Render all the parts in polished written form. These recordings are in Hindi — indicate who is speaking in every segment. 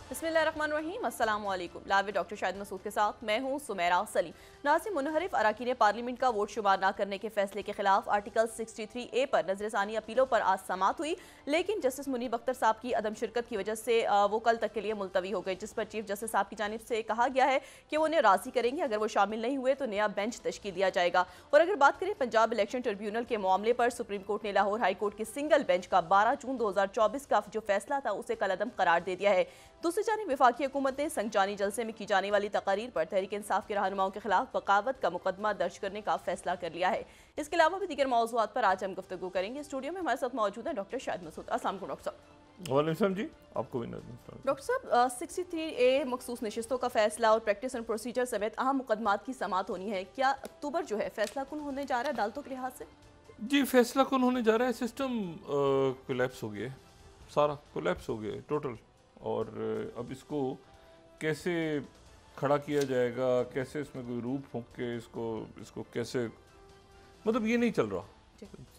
Speaker 1: बिस्मिल्लाहिर्रहमानिर्रहीम, अस्सलाम वालेकुम। लाइव डॉक्टर शाहिद मसूद के साथ मैं हूं सुमेरा सलीम। नाज़िम, मुनहरिफ अराकीन पार्लियामेंट का वोट शुमार न करने के फैसले के खिलाफ आर्टिकल 63A पर नजरसानी अपीलों पर आज समात हुई, लेकिन जस्टिस मुनीब अख्तर साहब की अदम शिरकत की वजह से वो कल तक के लिए मुलतवी हो गए, जिस पर चीफ जस्टिस साहब की जानिब से कहा गया है कि वो उन्हें राजी करेंगे। अगर वो शामिल नहीं हुए तो नया बेंच तश्कील दिया जाएगा। और अगर बात करें पंजाब इलेक्शन ट्रिब्यूनल के मामले पर, सुप्रीम कोर्ट ने लाहौर हाई कोर्ट के सिंगल बेंच का 12 जून 2024 का जो फैसला था उसे कलअदम करार दे दिया है। दूसरी जानिब वफाकी हुकूमत ने संगजानी जलसे में की जाने वाली तकारीर पर तहरीक इंसाफ के रहनुमाओं के खिलाफ बगावत का मुकदमा दर्ज करने का फैसला कर लिया है। इसके अलावा भी दीगर मौज़ूआत पर आज हम गुफ्तगू करेंगे। स्टूडियो में हमारे साथ मौजूद हैं डॉक्टर शाहिद मसूद। अस्सलाम वालेकुम डॉक्टर साहब।
Speaker 2: वालेकुम जी, आपको भी
Speaker 1: डॉक्टर साहब, 63A मखसूस नशिस्तों का फैसला और प्रैक्टिस एंड प्रोसीजर समेत अहम मुकदमात की समात होनी है। क्या अक्टूबर जो है फैसला कुन होने जा रहा है अदालतों के लिहाज से?
Speaker 2: जी, फैसला कौन होने जा रहा है। सिस्टम कोलैप्स हो गया, सारा कोलैप्स हो गया टोटल। और अब इसको कैसे खड़ा किया जाएगा, कैसे इसमें कोई रूप फूंक के इसको कैसे, मतलब ये नहीं चल रहा,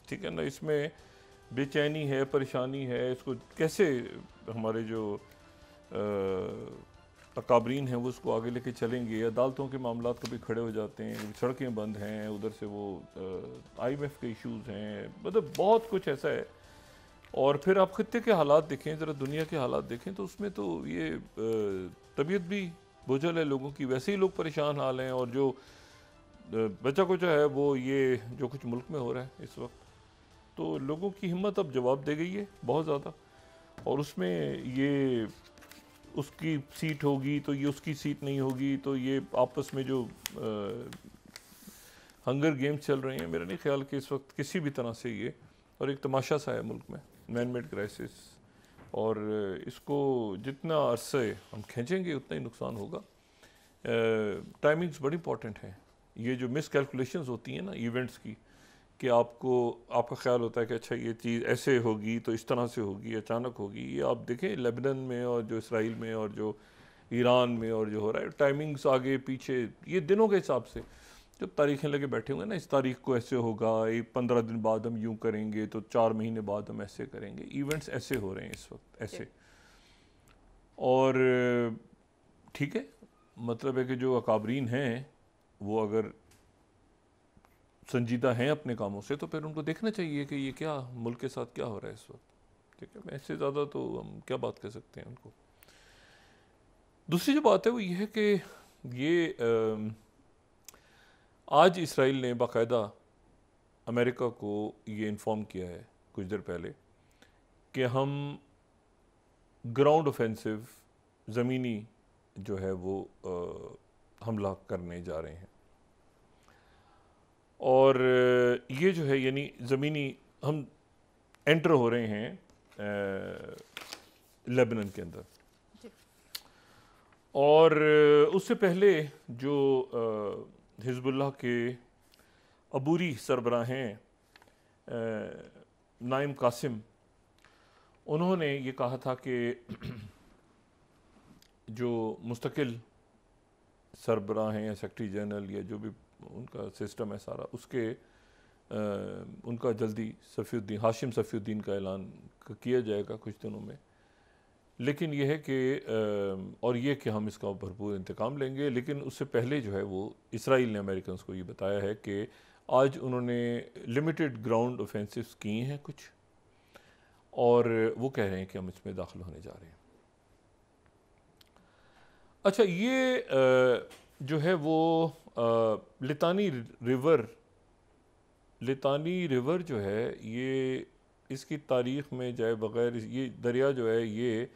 Speaker 2: ठीक है ना। इसमें बेचैनी है, परेशानी है, इसको कैसे हमारे जो अकाबरीन हैं वो उसको आगे लेके चलेंगे। अदालतों के मामला कभी खड़े हो जाते हैं, सड़कें बंद हैं, उधर से वो IMF के इश्यूज़ हैं, मतलब बहुत कुछ ऐसा है। और फिर आप खत्ते के हालात देखें, ज़रा दुनिया के हालात देखें, तो उसमें तो ये तबीयत भी बोझल है लोगों की, वैसे ही लोग परेशान हाल हैं। और जो बचा कुछ है वो ये जो कुछ मुल्क में हो रहा है इस वक्त, तो लोगों की हिम्मत अब जवाब दे गई है बहुत ज़्यादा। और उसमें ये उसकी सीट होगी तो ये उसकी सीट नहीं होगी, तो ये आपस में जो हंगर गेम्स चल रहे हैं, मेरा नहीं ख्याल कि इस वक्त किसी भी तरह से ये, और एक तमाशा सा है मुल्क में, मैन मेड क्राइसिस। और इसको जितना अरसे हम खींचेंगे उतना ही नुकसान होगा। टाइमिंग्स बड़ी इंपॉर्टेंट हैं। ये जो मिस कैलकुलेशंस होती हैं ना इवेंट्स की, कि आपका ख्याल होता है कि अच्छा ये चीज़ ऐसे होगी तो इस तरह से होगी, अचानक होगी। ये आप देखें लेबनान में और जो इसराइल में और जो ईरान में और जो हो रहा है, टाइमिंग्स आगे पीछे, ये दिनों के हिसाब से जब तारीखें लगे बैठे होंगे ना, इस तारीख को ऐसे होगा, एक 15 दिन बाद हम यूं करेंगे, तो 4 महीने बाद हम ऐसे करेंगे। इवेंट्स ऐसे हो रहे हैं इस वक्त ऐसे। और ठीक है, मतलब है कि जो अकाबरीन हैं वो अगर संजीदा हैं अपने कामों से, तो फिर उनको देखना चाहिए कि ये क्या मुल्क के साथ क्या हो रहा है इस वक्त, ठीक है। इससे ज़्यादा तो हम क्या बात कर सकते हैं उनको। दूसरी जो बात है वो ये है कि ये आज इसराइल ने बाकायदा अमेरिका को ये इन्फॉर्म किया है कुछ देर पहले कि हम ग्राउंड ऑफेंसिव, ज़मीनी जो है वो हमला करने जा रहे हैं। और ये जो है यानी ज़मीनी हम एंटर हो रहे हैं लेबनान के अंदर। और उससे पहले जो हिज़्बुल्लाह के अबूरी सरबराह हैं नाइम कासिम, उन्होंने ये कहा था कि जो मुस्तकिल सरबराह हैं या सेक्रेटरी जनरल या जो भी उनका सिस्टम है सारा, उसके उनका जल्दी हाशिम सफ़ीउद्दीन का ऐलान किया जाएगा कुछ दिनों में। लेकिन यह है कि और ये कि हम इसका भरपूर इंतकाम लेंगे। लेकिन उससे पहले जो है वो इसराइल ने अमेरिकन को ये बताया है कि आज उन्होंने लिमिटेड ग्राउंड ऑफेंसिव्स किए हैं कुछ, और वो कह रहे हैं कि हम इसमें दाखिल होने जा रहे हैं। अच्छा, ये जो है वो लितानी रिवर जो है, ये इसकी तारीख़ में जाए बग़ैर, ये दरिया जो है ये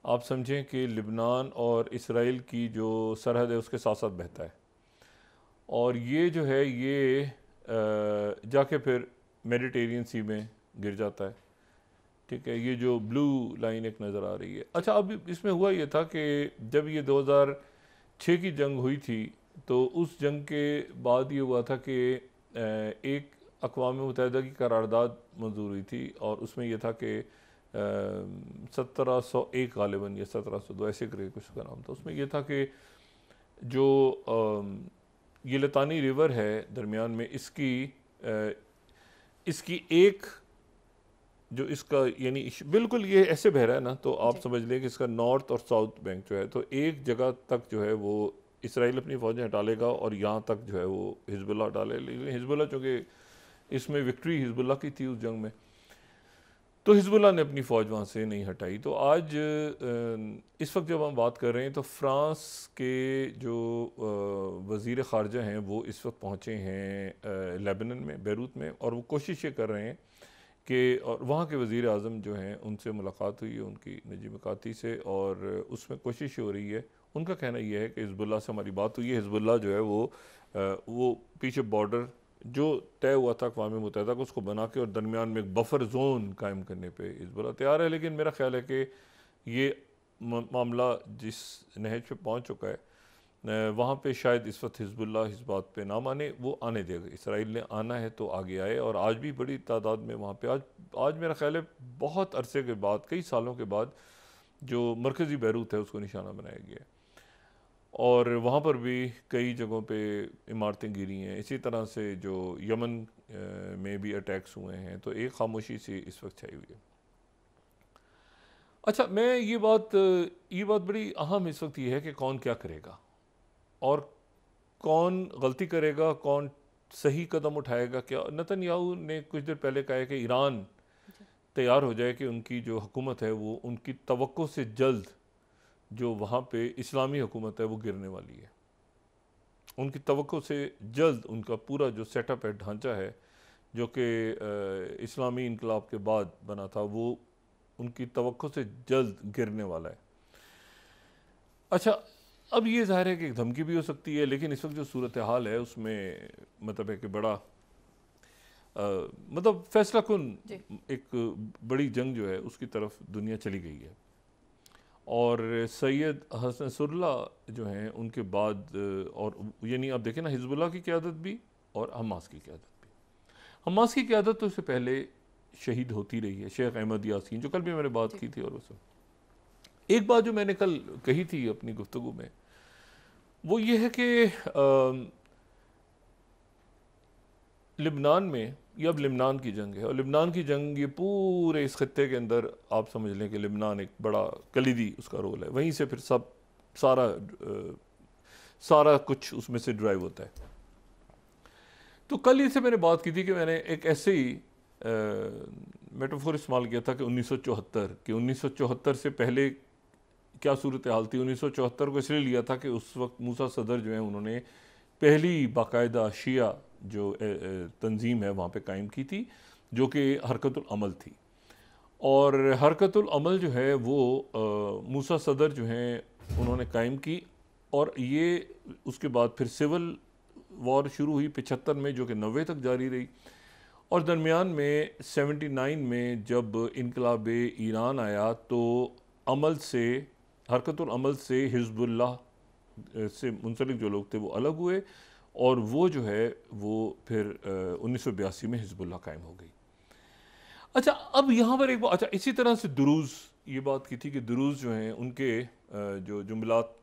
Speaker 2: आप समझें कि लिबनान और इसराइल की जो सरहद है उसके साथ साथ बहता है। और ये जो है ये जाके फिर मेडिटेरियन सी में गिर जाता है, ठीक है। ये जो ब्लू लाइन एक नज़र आ रही है। अच्छा, अब इसमें हुआ ये था कि जब ये 2006 की जंग हुई थी, तो उस जंग के बाद ये हुआ था कि एक अक़वाम मुत्तहिदा की करारदाद मंजूर हुई थी, और उसमें यह था कि 1701 गालिबन या 1702 ऐसे करके कुछ का नाम था। उसमें यह था कि जो ये लितानी रिवर है दरमियान में, इसकी एक जो इसका यानी बिल्कुल ये ऐसे बह रहा है ना, तो आप
Speaker 1: जी।
Speaker 2: समझ लें कि इसका नॉर्थ और साउथ बैंक जो है, तो एक जगह तक जो है वो इसराइल अपनी फौजें हटा लेगा और यहाँ तक जो है वो हिजबुल्लाह हटा ले, लेकिन हिजबुल्लाह चूँकि इसमें विक्ट्री हिजबुल्लाह की थी उस जंग में, तो हिजबुल्लाह ने अपनी फ़ौज वहाँ से नहीं हटाई। तो आज इस वक्त जब हम बात कर रहे हैं तो फ्रांस के जो वज़ीर ख़ारजा हैं वो इस वक्त पहुँचे हैं लेबनान में, बैरूत में, और वो कोशिश ये कर रहे हैं कि, और वहाँ के वज़ीर आज़म जो हैं उनसे मुलाकात हुई है उनकी नजीब मिकाती से, और उसमें कोशिश हो रही है, उनका कहना यह है कि हिजबुल्लाह से हमारी बात हुई है, हिजबुल्लाह जो है वो पीछे बॉर्डर जो तय हुआ था अक़वाम मुत्तहिदा को उसको बना के और दरमियान में एक बफर जोन कायम करने पे हिजबुल्लाह तैयार है। लेकिन मेरा ख्याल है कि ये मामला जिस नहज पे पहुँच चुका है वहाँ पे शायद इस वक्त हिजबुल्लाह इस बात पे ना माने, वो आने देगा। इसराइल ने आना है तो आगे आए, और आज भी बड़ी तादाद में वहाँ पे आज मेरा ख्याल है बहुत अरसे के बाद, कई सालों के बाद, जो मरकज़ी बैरूत है उसको निशाना बनाया गया है, और वहाँ पर भी कई जगहों पे इमारतें गिरी हैं। इसी तरह से जो यमन में भी अटैक्स हुए हैं, तो एक खामोशी सी इस वक्त छाई हुई है। अच्छा, मैं ये बात बड़ी अहम इस वक्त ये है कि कौन क्या करेगा और कौन गलती करेगा, कौन सही कदम उठाएगा। क्या नेतन्याहू ने कुछ देर पहले कहा है कि ईरान तैयार हो जाए कि उनकी जो हुकूमत है वो उनकी तवक्को से जल्द जो वहाँ पे इस्लामी हुकूमत है वो गिरने वाली है। उनकी तवक्को से जल्द उनका पूरा जो सेटअप है, ढांचा है, जो कि इस्लामी इनकलाब के बाद बना था, वो उनकी तवक्को से जल्द गिरने वाला है। अच्छा, अब ये ज़ाहिर है कि एक धमकी भी हो सकती है, लेकिन इस वक्त जो सूरत हाल है उसमें मतलब है कि बड़ा मतलब फैसला कुन एक बड़ी जंग जो है उसकी तरफ दुनिया चली गई है। और सैयद हसन नसरुल्लाह जो हैं उनके बाद, और यानी आप देखें ना, हिजबुल्लाह की क़यादत भी और हमास की क़यादत भी। हमास की क़यादत तो इससे पहले शहीद होती रही है, शेख अहमद यासीन, जो कल भी मैंने बात की थी। और उसमें एक बात जो मैंने कल कही थी अपनी गुफ्तगू में, वो ये है कि लिबनान में, ये अब लिबनान की जंग है, और लिबनान की जंग ये पूरे इस खत्ते के अंदर आप समझ लें कि लिबनान एक बड़ा कलीदी उसका रोल है, वहीं से फिर सारा कुछ उसमें से ड्राइव होता है। तो कल ही से मैंने बात की थी कि मैंने एक ऐसे ही मेटाफोर इस्तेमाल किया था कि 1974 से पहले क्या सूरत हाल थी। 1974 को इसलिए लिया था कि उस वक्त मूसा सदर जो है उन्होंने पहली बाकायदा शिया जो तंजीम है वहाँ पे कायम की थी, जो कि हरकतुल अमल थी। और हरकतुल अमल जो है वो मूसा सदर जो हैं उन्होंने कायम की, और ये उसके बाद फिर सिविल वॉर शुरू हुई 75 में, जो कि 90 तक जारी रही। और दरमियान में 79 में जब इनकलाब ईरान आया तो हरकतुल अमल से हिजबुल्लाह से मुंसलिक जो लोग थे वो अलग हुए, और वो जो है वो फिर 1982 में हिजबुल्लाह कायम हो गई। अच्छा, अब यहाँ पर एक बात, अच्छा इसी तरह से दुरूज़, ये बात की थी कि दुरूज़ जो हैं उनके जो जुमलात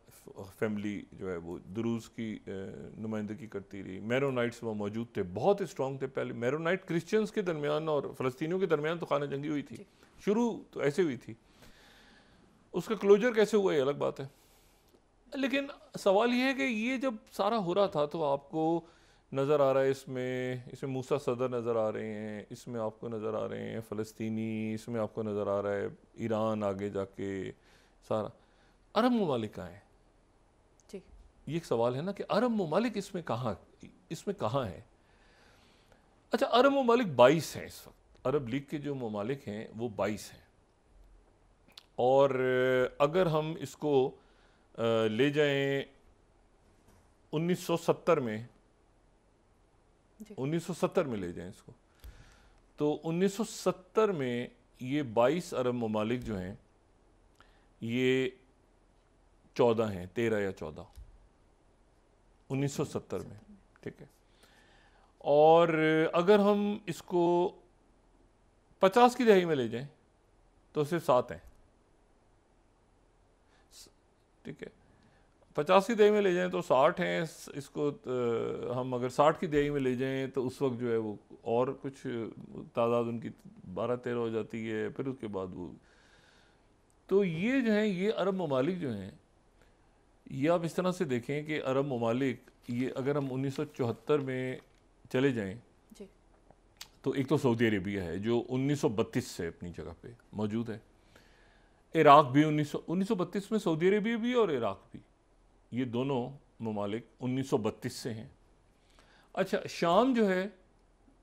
Speaker 2: फैमिली जो है वो दुरूज़ की नुमाइंदगी करती रही। मैरोनाइट्स वहाँ मौजूद थे, बहुत स्ट्रॉन्ग थे। पहले मैरोनाइट क्रिश्चियंस के दरमियान और फ़लस्तीनियों के दरमियान तो खाना जंगी हुई थी, शुरू तो ऐसे हुई थी, उसका क्लोजर कैसे हुआ ये अलग बात है। लेकिन सवाल ये है कि ये जब सारा हो रहा था तो आपको नज़र आ रहा है इसमें मूसा सदर नज़र आ रहे हैं, इसमें आपको नज़र आ रहे हैं फ़लस्तीनी, इसमें आपको नज़र आ रहा है ईरान, आगे जाके सारा अरब ममालिक कहाँ हैं? ये एक सवाल है ना कि अरब ममालिक इसमें कहाँ है? अच्छा, अरब ममालिक 22 हैं इस वक्त। अरब लीग के जो ममालिक हैं वो 22 हैं, और अगर हम इसको ले जाएं 1970 में, 1970 में ले जाएं इसको, तो 1970 में ये 22 अरब ममालिक जो हैं ये 14 हैं, 13 या 14 1970 में, ठीक है। और अगर हम इसको 50 की दहाई में ले जाएं तो सिर्फ 7 हैं, ठीक है। 50 की दहाई में ले जाएं तो 60 हैं, इसको हम अगर 60 की दहाई में ले जाएं तो उस वक्त जो है वो और कुछ तादाद उनकी 12-13 हो जाती है। फिर उसके बाद वो, तो ये जो है, ये अरब ममालिक जो हैं, ये आप इस तरह से देखें कि अरब ममालिक, ये अगर हम 1974 में चले जाएं
Speaker 1: जी।
Speaker 2: तो एक तो सऊदी अरेबिया है जो 1932 से अपनी जगह पे मौजूद है। इराक़ भी 1932 में सऊदी अरेबिया भी और इराक़ भी, ये दोनों ममालिक 1932 से हैं। अच्छा, शाम जो है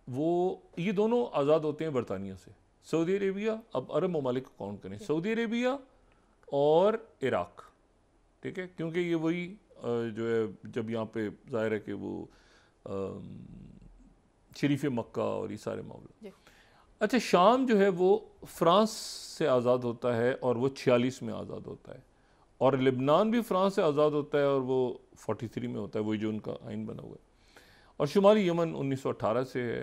Speaker 2: वो, ये दोनों आज़ाद होते हैं बरतानिया से। सऊदी अरेबिया, अब अरब ममालिक को काउंट करें, सऊदी अरेबिया और इराक़, ठीक है, क्योंकि ये वही जो है, जब यहाँ पे ज़ाहिर है कि वो शरीफ मक्का और ये सारे मामले। अच्छा, शाम जो है वो फ़्रांस से आज़ाद होता है और वो 46 में आज़ाद होता है, और लिबनान भी फ़्रांस से आज़ाद होता है और वो 43 में होता है, वही जो उनका आइन बना हुआ है। और शुमाली यमन 1918 से है,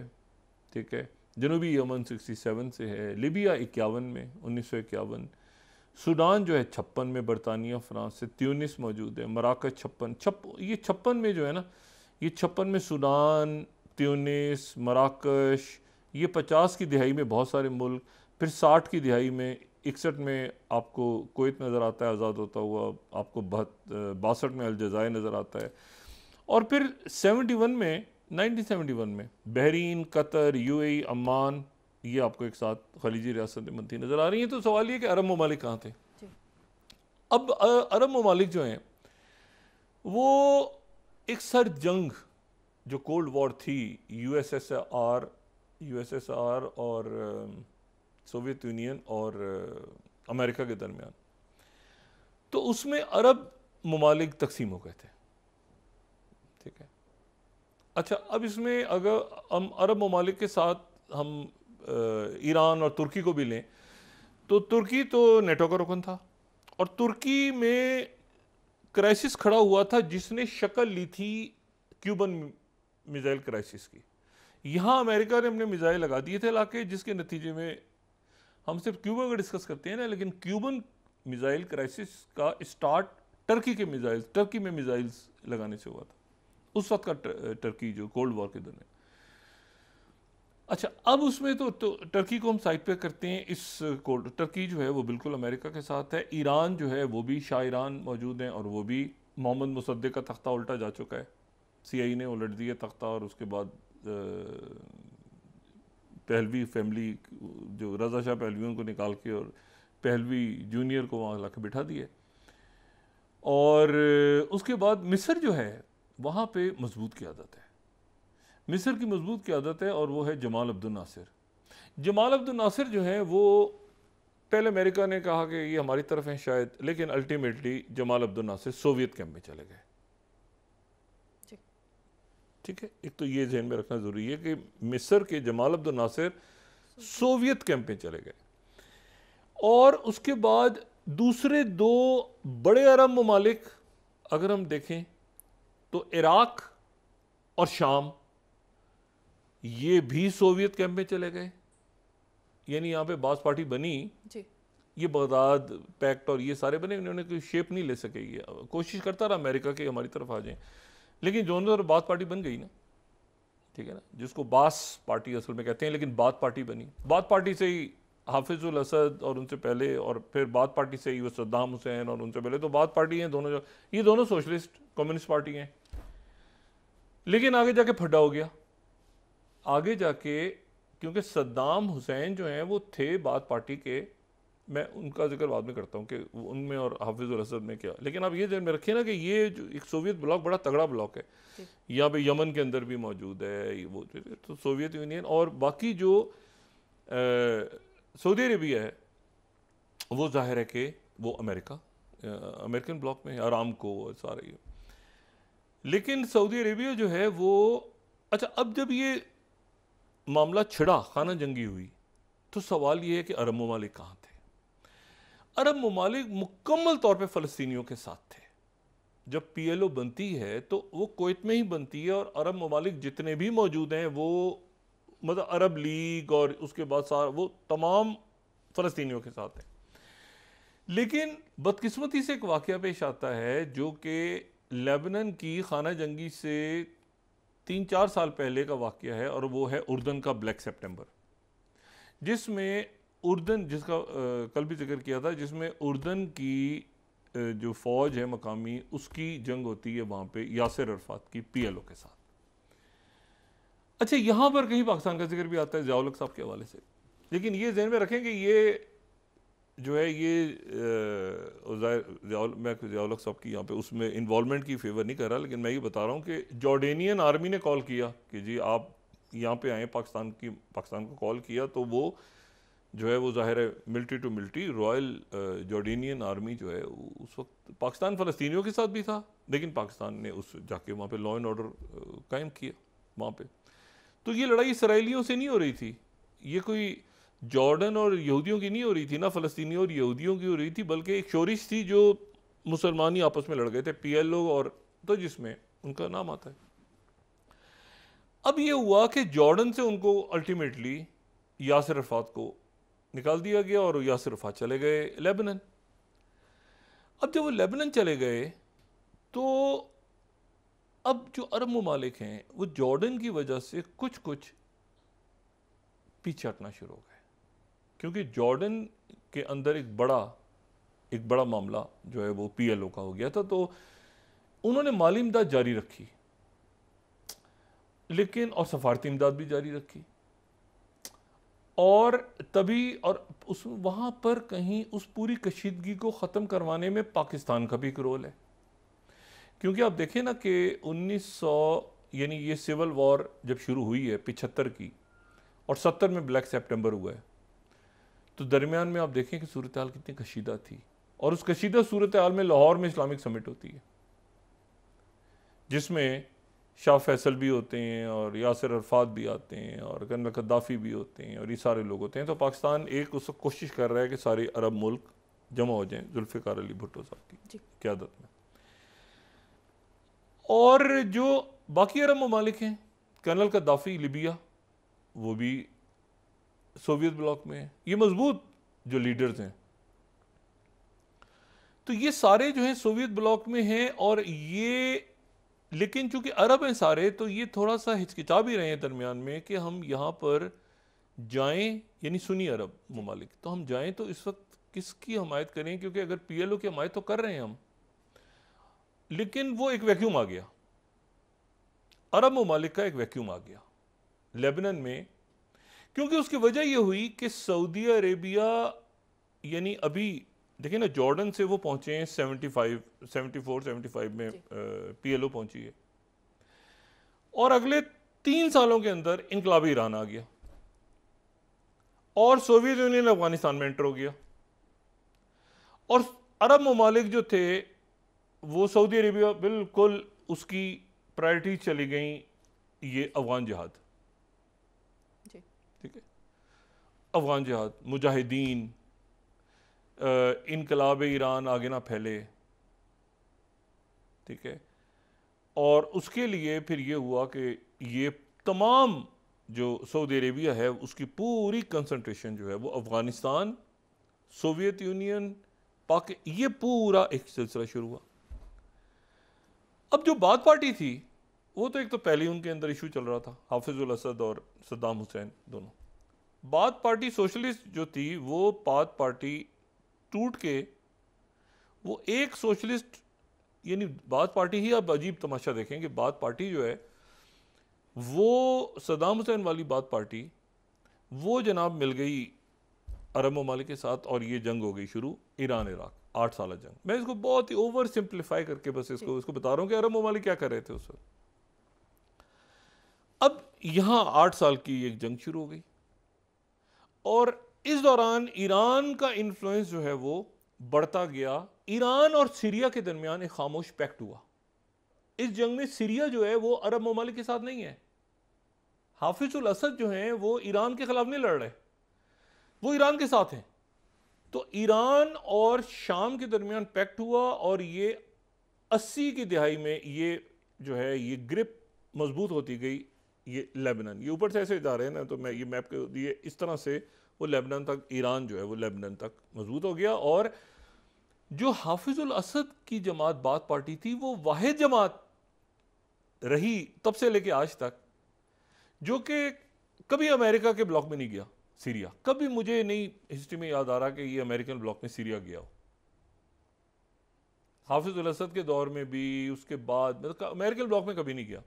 Speaker 2: ठीक है, जनूबी यमन 67 से है, लिबिया 51 में 1951, सूडान जो है 56 में बरतानिया फ़्रांस से, ट्यूनिस मौजूद है, मराकश 56, ये 56 में जो है ना, ये 56 में सूडान, ट्यूनिस, मराकश, ये 50 की दिहाई में बहुत सारे मुल्क, फिर 60 की दिहाई में 61 में आपको कुवैत नज़र आता है आज़ाद होता हुआ, आपको 62 में अलजायर नज़र आता है, और फिर 71 में 1971 में बहरीन, कतर, यूएई, अम्मान, ये आपको एक साथ खलीजी रियासतें बनती नज़र आ रही हैं। तो सवाल ये कि अरब ममालिक कहाँ थे? अब अरब ममालिक जो हैं वो एक सर जंग जो कोल्ड वॉर थी यूएसएसआर और सोवियत यूनियन और अमेरिका के दरमियान, तो उसमें अरब ममालिक तकसीम हो गए थे, ठीक है। अच्छा, अब इसमें अगर हम अरब ममालिक के साथ हम ईरान और तुर्की को भी लें, तो तुर्की तो नेटो का रुकन था, और तुर्की में क्राइसिस खड़ा हुआ था जिसने शक्ल ली थी क्यूबन मिसाइल क्राइसिस की। यहाँ अमेरिका ने अपने मिसाइल लगा दिए थे लाके, जिसके नतीजे में हम सिर्फ क्यूबा का डिस्कस करते हैं ना, लेकिन क्यूबन मिसाइल क्राइसिस का स्टार्ट टर्की में मिसाइल्स लगाने से हुआ था, उस वक्त का टर्की जो कोल्ड वॉर के दौरान। अच्छा, अब उसमें तो टर्की को हम साइड पे करते हैं, टर्की जो है वो बिल्कुल अमेरिका के साथ है। ईरान जो है वो भी शाह ईरान मौजूद हैं, और वो भी मोहम्मद मुसद्दिक का तख्ता उल्टा जा चुका है, सीआई ने उलट दिया तख्ता, और उसके बाद पहलवी फैमिली जो रज़ा शाह पहलवियों को निकाल के और पहलवी जूनियर को वहाँ ला के बिठा दिए। और उसके बाद मिस्र जो है वहाँ पे मजबूत क़यादत है, मिस्र की मजबूत क़यादत है, और वो है जमाल अब्दुल नासिर। जमाल अब्दुल नासिर जो है वो, पहले अमेरिका ने कहा कि ये हमारी तरफ हैं शायद, लेकिन ultimately Gamal Abdel Nasser Soviet camp में चले गए, ठीक है। एक तो ये ध्यान में रखना ज़रूरी है कि मिस्र के Jamal Abdel Nasser Soviet camp में चले गए, और उसके बाद दूसरे दो बड़े अरब ममालिक अगर हम देखें तो इराक़ और शाम, ये भी सोवियत कैंप में चले गए। यानी यहाँ पे बास पार्टी बनी जी। ये बगदाद पैक्ट और ये सारे बने, उन्होंने कोई शेप नहीं ले सके। ये कोशिश करता रहा अमेरिका के हमारी तरफ आ जाए, लेकिन दोनों तरफ बास पार्टी बन गई ना, ठीक है ना, जिसको बास पार्टी असल में कहते हैं, लेकिन बात पार्टी बनी। बात पार्टी से ही हाफिजुल असद और उनसे पहले, और फिर बात पार्टी से ही वो सद्दाम हुसैन और उनसे पहले, तो बात पार्टी हैं दोनों, ये दोनों सोशलिस्ट कम्युनिस्ट पार्टी हैं। लेकिन आगे जाके फड्डा हो गया, आगे जाके, क्योंकि सद्दाम हुसैन जो हैं वो थे बात पार्टी के, मैं उनका जिक्र बाद में करता हूँ कि उनमें और हाफिजुल असद में क्या। लेकिन आप ये ध्यान में रखिए ना कि ये जो एक सोवियत ब्लॉक बड़ा तगड़ा ब्लॉक है, यहाँ पे यमन के अंदर भी मौजूद है वो, तो सोवियत यूनियन और बाकी जो सऊदी अरेबिया है वो जाहिर है कि वो अमेरिकन ब्लॉक में है, अरामको और सारे ये। लेकिन सऊदी अरेबिया जो है वो, अच्छा, अब जब ये मामला छिड़ा, खाना जंगी हुई, तो सवाल ये है कि अरब ममालिक कहाँ थे? अरब ममालिक मुकम्मल तौर पे फ़लस्तीनियों के साथ थे। जब पीएलओ बनती है तो वो कुवैत में ही बनती है, और अरब ममालिक जितने भी मौजूद हैं वो, मतलब अरब लीग और उसके बाद सारा, वो तमाम फ़लस्तीनियों के साथ हैं। लेकिन बदकिस्मती से एक वाक़या पेश आता है जो कि लेबनान की खाना जंगी से 3-4 साल पहले का वाक़या है, और वो है उर्दन का ब्लैक सितंबर, जिसमें उर्दन, जिसका कल भी जिक्र किया था, जिसमें उर्दन की जो फ़ौज है मकामी, उसकी जंग होती है वहाँ पे यासिर अरफात की PLO के साथ। अच्छा, यहाँ पर कहीं पाकिस्तान का जिक्र भी आता है ज़िया-उल-हक साहब के हवाले से, लेकिन ये ज़हन में रखें कि ये जो है ये मैं ज़िया-उल-हक साहब की यहाँ पे उसमें इन्वॉल्वमेंट की फेवर नहीं कर रहा, लेकिन मैं ये बता रहा हूँ कि जॉर्डेनियन आर्मी ने कॉल किया कि जी आप यहाँ पे आएँ, पाकिस्तान को कॉल किया, तो वो जो है वो ज़ाहिर है military to military royal Jordanian army जो है उस वक्त पाकिस्तान फ़लस्तीनियों के साथ भी था, लेकिन पाकिस्तान ने उस जाके वहाँ पे लॉ एंड ऑर्डर कायम किया वहाँ पे। तो ये लड़ाई इसराइलियों से नहीं हो रही थी, ये कोई जॉर्डन और यहूदियों की नहीं हो रही थी, ना फ़लस्तीनियों और यहूदियों की हो रही थी, बल्कि एक शोरिश थी जो मुसलमान ही आपस में लड़ गए थे, PLO और तो जिसमें उनका नाम आता है। अब ये हुआ कि जॉर्डन से उनको अल्टीमेटली यासिर अरफात को निकाल दिया गया और यासिर अरफात चले गए लेबनान। अब जब वो लेबनान चले गए तो अब जो अरब ममालिक हैं वो जॉर्डन की वजह से कुछ कुछ पीछे हटना शुरू हो गए, क्योंकि जॉर्डन के अंदर एक बड़ा मामला जो है वो PLO का हो गया था, तो उन्होंने माली इमदाद जारी रखी, लेकिन और सफारती इमदाद भी जारी रखी, और तभी और उस वहाँ पर कहीं उस पूरी कशीदगी को ख़त्म करवाने में पाकिस्तान का भी एक रोल है, क्योंकि आप देखें ना कि 1900 यानी ये सिविल वॉर जब शुरू हुई है 75 की, और 70 में ब्लैक सितंबर हुआ है, तो दरमियान में आप देखें कि सूरत हाल कितनी कशीदा थी, और उस कशीदा सूरत हाल में लाहौर में इस्लामिक समिट होती है, जिसमें शाह फैसल भी होते हैं और यासिर अरफात भी आते हैं और कर्नल गद्दाफ़ी भी होते हैं और ये सारे लोग होते हैं। तो पाकिस्तान एक उस कोशिश कर रहा है कि सारे अरब मुल्क जमा हो जाएं जुल्फ़िकार अली भुट्टो साहब की क़यादत में, और जो बाकी अरब ममालिक हैं, कर्नल गद्दाफ़ी लिबिया, वो भी सोवियत ब्लॉक में है, ये मजबूत जो लीडर्स हैं, तो ये सारे जो हैं सोवियत ब्लॉक में हैं, और ये लेकिन चूंकि अरब हैं सारे, तो ये थोड़ा सा हिचकिचा भी रहे हैं दरमियान में कि हम यहाँ पर जाएं, यानी सुन्नी अरब ममालिक, तो हम जाएं तो इस वक्त किसकी हमायत करें, क्योंकि अगर PLO की हमायत तो कर रहे हैं हम, लेकिन वो एक वैक्यूम आ गया, अरब ममालिक का एक वैक्यूम आ गया लेबनान में, क्योंकि उसकी वजह यह हुई कि सऊदी अरेबिया, यानी अभी देखिए ना, जॉर्डन से वो पहुंचे हैं 74-75 में PLO पहुंची है, और अगले 3 सालों के अंदर इनकलाबी ईरान आ गया, और सोवियत यूनियन अफगानिस्तान में एंटर हो गया, और अरब ममालिक जो थे वो सऊदी अरेबिया बिल्कुल उसकी प्रायोरिटी चली गई ये अफगान जिहाद, ठीक है, अफगान जिहाद, मुजाहिदीन, इनकलाब ईरान आगे ना फैले, ठीक है, और उसके लिए फिर ये हुआ कि ये तमाम जो सऊदी अरेबिया है उसकी पूरी कंसंट्रेशन जो है वो अफगानिस्तान, सोवियत यूनियन, ये पूरा एक सिलसिला शुरू हुआ। अब जो बात पार्टी थी वो तो एक तो पहले उनके अंदर इशू चल रहा था, हाफिजुल असद और सद्दाम हुसैन दोनों। बात पार्टी सोशलिस्ट जो थी, वो बात पार्टी टूट के वो एक सोशलिस्ट, यानी बात पार्टी ही, आप अजीब तमाशा देखें कि बात पार्टी जो है वो सद्दाम हुसैन वाली बात पार्टी, वो जनाब मिल गई अरब ममालिक के साथ, और ये जंग हो गई शुरू, ईरान इराक 8 साल जंग। मैं इसको बहुत ही ओवर सिंप्लीफाई करके बस इसको बता रहा हूँ कि अरब ममालिक क्या कर रहे थे उस वक्त। अब यहाँ 8 साल की एक जंग शुरू हो गई, और इस दौरान ईरान का इन्फ्लुएंस जो है वो बढ़ता गया। ईरान और सीरिया के दरमियान एक खामोश पैक्ट हुआ। इस जंग में सीरिया जो है वो अरब ममालिक के साथ नहीं है, हाफिजुल असद जो हैं वो ईरान के खिलाफ नहीं लड़ रहे, वो ईरान के साथ हैं। तो ईरान और शाम के दरमियान पैक्ट हुआ, और ये 80 की दिहाई में ये जो है ये ग्रिप मजबूत होती गई। ये लेबनान, ये ऊपर से ऐसे जा रहे हैं ना, तो मैं ये मैप के दिए इस तरह से वो लेबनान तक, ईरान जो है वो लेबनान तक मजबूत हो गया, और जो हाफिजुल असद की जमात बाथ पार्टी थी वो वाहिद जमात रही तब से लेके आज तक जो कि कभी अमेरिका के ब्लॉक में नहीं गया। सीरिया कभी मुझे नहीं हिस्ट्री में याद आ रहा कि ये अमेरिकन ब्लॉक में सीरिया गया हो। हाफिजुल असद के दौर में भी, उसके बाद मतलब अमेरिकन ब्लॉक में कभी नहीं गया।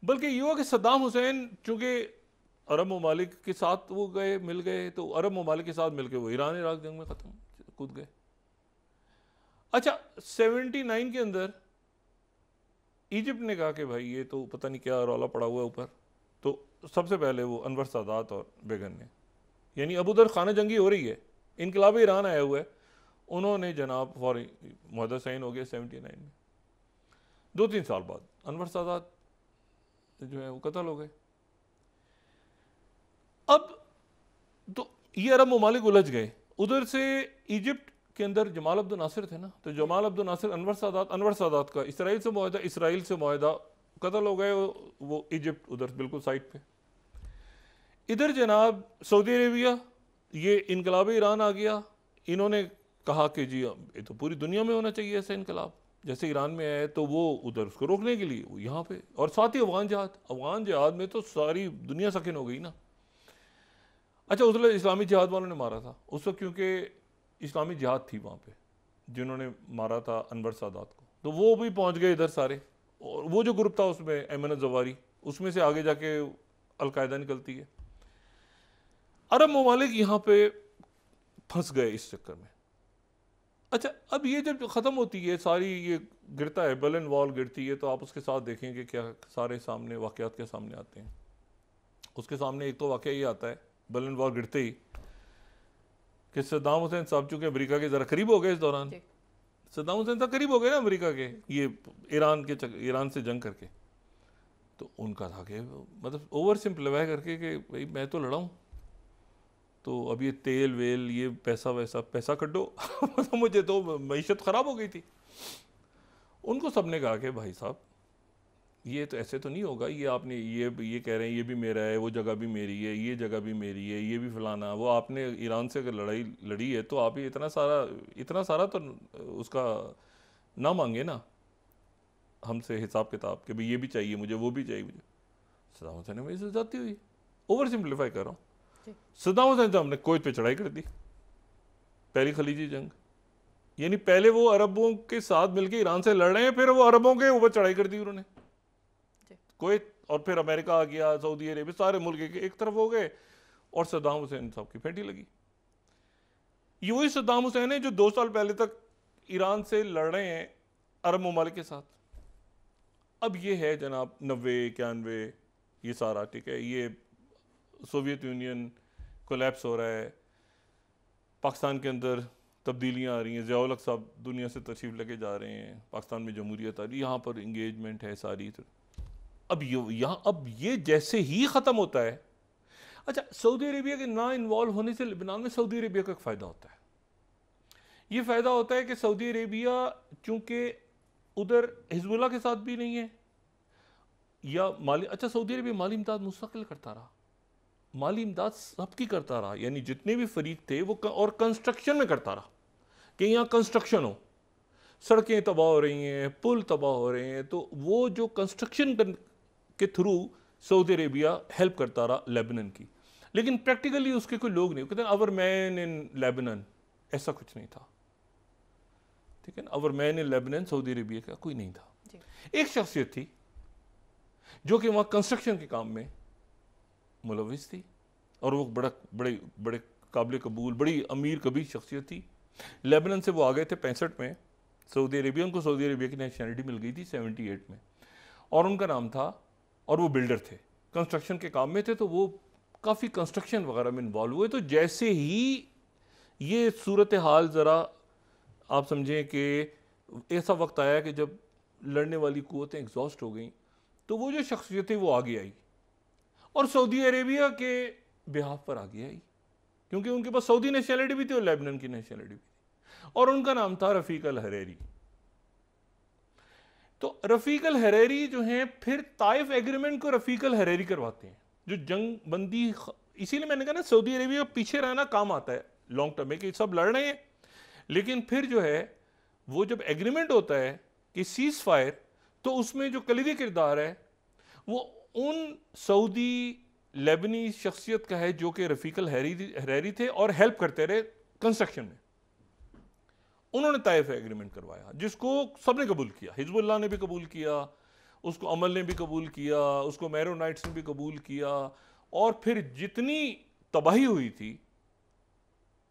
Speaker 2: बल्कि ये हुआ कि सद्दाम हुसैन चूंकि अरब ममालिक के साथ वो गए, मिल गए, तो अरब ममालिक के साथ मिलकर वो ईरान इराक जंग में ख़त्म कूद गए। अच्छा 79 के अंदर इजिप्ट ने कहा कि भाई ये तो पता नहीं क्या रौला पड़ा हुआ है ऊपर, तो सबसे पहले वो अनवर सादात और बेगन ने, यानी अब उधर खाना जंगी हो रही है, इनकलाब ईरान आया हुआ है, उन्होंने जनाब फौरी मुहद्दा साइन हो गया 79 में। 2-3 साल बाद अनवर सादात जो है वो कत्ल हो गए। अब तो ये अरब ममालिक उलझ गए। उधर से इजिप्ट के अंदर जमाल अब्दुल नासिर थे ना, तो जमाल अब्दुल नासिर अनवर सादात का इसराइल से मुआहदा, कत्ल हो गए वो इजिप्ट उधर बिल्कुल साइड पे। इधर जनाब सऊदी अरेबिया, ये इनकलाब ईरान आ गया। इन्होंने कहा कि जी ये तो पूरी दुनिया में होना चाहिए ऐसा इनकलाब, जैसे ईरान में है, तो वो उधर उसको रोकने के लिए यहाँ पे, और साथ ही अफगान जिहाद में तो सारी दुनिया सकिन हो गई ना। अच्छा उस इस्लामी जिहाद वालों ने मारा था उस वक्त, क्योंकि इस्लामी जिहाद थी वहाँ पे, जिन्होंने मारा था अनवर सादात को, तो वो भी पहुँच गए इधर सारे। और वो जो ग्रुप था उसमें ऐमन ज़वारी, उसमें से आगे जाके अलकायदा निकलती है। अरब ममालिक यहाँ पे फंस गए इस चक्कर में। अच्छा अब ये जब ख़त्म होती है सारी, ये गिरता है, बर्लिन वॉल गिरती है, तो आप उसके साथ देखेंगे क्या सारे सामने वाक़यात के सामने आते हैं। उसके सामने एक तो वाक़या ये आता है बर्लिन वॉल गिरते ही कि सद्दाम हुसैन साहब चूँकि अमेरिका के ज़रा करीब हो गए इस दौरान, सद्दाम हुसैन साहब करीब हो गए ना अमेरिका के, ये ईरान से जंग करके, तो उनका था कि मतलब ओवर सिंप्लीफाई करके कि भाई मैं तो लड़ा हूँ, तो अब ये तेल वेल ये पैसा कड्डो मतलब मुझे तो मईशत ख़राब हो गई थी। उनको सबने कहा कि भाई साहब ये तो ऐसे तो नहीं होगा, ये आपने ये कह रहे हैं ये भी मेरा है, वो जगह भी मेरी है, ये जगह भी मेरी है, ये भी फलाना, वो आपने ईरान से अगर लड़ाई लड़ी है तो आप ये इतना सारा तो उसका ना मांगे ना हमसे हिसाब किताब कि भाई ये भी चाहिए मुझे, वो भी चाहिए मुझे। सद्दाम हुसैन ने मेरी जाती हुई, ओवर सिंप्लीफाई कर रहा हूँ, सद्दाम हुसैन साहब ने कोयत पे चढ़ाई कर दी, पहली खलीजी जंग, यानी पहले वो अरबों के साथ मिलकर ईरान से लड़ रहे हैं, फिर वो अरबों के ऊपर चढ़ाई कर दी उन्होंने कुवैत, और फिर अमेरिका आ गया, सऊदी अरेबिया, सारे मुल्क एक तरफ हो गए, और सद्दाम हुसैन साहब की फेंटी लगी। ये वही सद्दाम हुसैन है जो 2 साल पहले तक ईरान से लड़ रहे हैं अरब ममालिक के साथ। अब ये है जनाब 90-91 ये सारा, ठीक है, ये सोवियत यूनियन कोलैप्स हो रहा है, पाकिस्तान के अंदर तब्दीलियाँ आ रही हैं, ज़िया-उल-हक साहब दुनिया से तशरीफ़ लेके जा रहे हैं, पाकिस्तान में जमहूरियत आ रही है, यहाँ पर इंगेजमेंट है सारी। अब ये जैसे ही ख़त्म होता है, अच्छा सऊदी अरेबिया के ना इन्वॉल्व होने से लेबनान में सऊदी अरेबिया का एक फ़ायदा होता है। ये फ़ायदा होता है कि सऊदी अरेबिया चूँकि उधर हिजबुल्लाह के साथ भी नहीं है या माली, अच्छा सऊदी अरेबिया माली इमदाद मुस्तकिल करता रहा, माली इमदाद सबकी करता रहा, यानी जितने भी फरीक थे वो और कंस्ट्रक्शन में करता रहा कि यहाँ कंस्ट्रक्शन हो, सड़कें तबाह हो रही हैं, पुल तबाह हो रहे हैं, तो वो जो कंस्ट्रक्शन के थ्रू सऊदी अरेबिया हेल्प करता रहा लेबनान की। लेकिन प्रैक्टिकली उसके कोई लोग नहीं, कहते हैं अवर मैन इन लेबनान, ऐसा कुछ नहीं था, ठीक है ना, our man in Lebanon Saudi Arabia का कोई नहीं था। एक शख्सियत थी जो कि वहाँ कंस्ट्रक्शन के काम में मुलविस थी, और वो बड़े काबिल कबूल बड़ी अमीर कबीर शख्सियत थी। लेबनान से वो आ गए थे 65 में सऊदी अरेबिया, उनको सऊदी अरेबिया की नेशनलिटी मिल गई थी 78 में, और उनका नाम था, और वो बिल्डर थे, कंस्ट्रक्शन के काम में थे, तो वो काफ़ी कंस्ट्रक्शन वगैरह में इन्वॉल्व हुए। तो जैसे ही ये सूरत हाल ज़रा आप समझें कि ऐसा वक्त आया कि जब लड़ने वाली कुव्वतें एग्जॉस्ट हो गई, तो वो जो शख्सियत थी वो आगे आई और सऊदी अरेबिया के बिहाफ पर आगे आई, क्योंकि उनके पास सऊदी नेशनलिटी भी थी और लेबनान की नेशनलिटी भी थी, और उनका नाम था रफ़ीक अल हरेरी। तो रफ़ीक अल हरेरी जो हैं फिर ताइफ एग्रीमेंट को रफ़ीक अल हरेरी करवाते हैं, जो जंग बंदी, इसीलिए मैंने कहा ना सऊदी अरेबिया पीछे रहना काम आता है लॉन्ग टर्म में, कि सब लड़ रहे हैं, लेकिन फिर जो है वो जब एग्रीमेंट होता है कि सीज फायर, तो उसमें जो कलीदी किरदार है वो उन सऊदी लेबनी शख्सियत का है जो कि रफीक अल हरैरी थे और हेल्प करते रहे कंस्ट्रक्शन में। उन्होंने ताइफ एग्रीमेंट करवाया जिसको सबने कबूल किया, हिजबुल्लाह ने भी कबूल किया, उसको अमल ने भी कबूल किया, उसको मैरोनाइट्स ने भी कबूल किया। और फिर जितनी तबाही हुई थी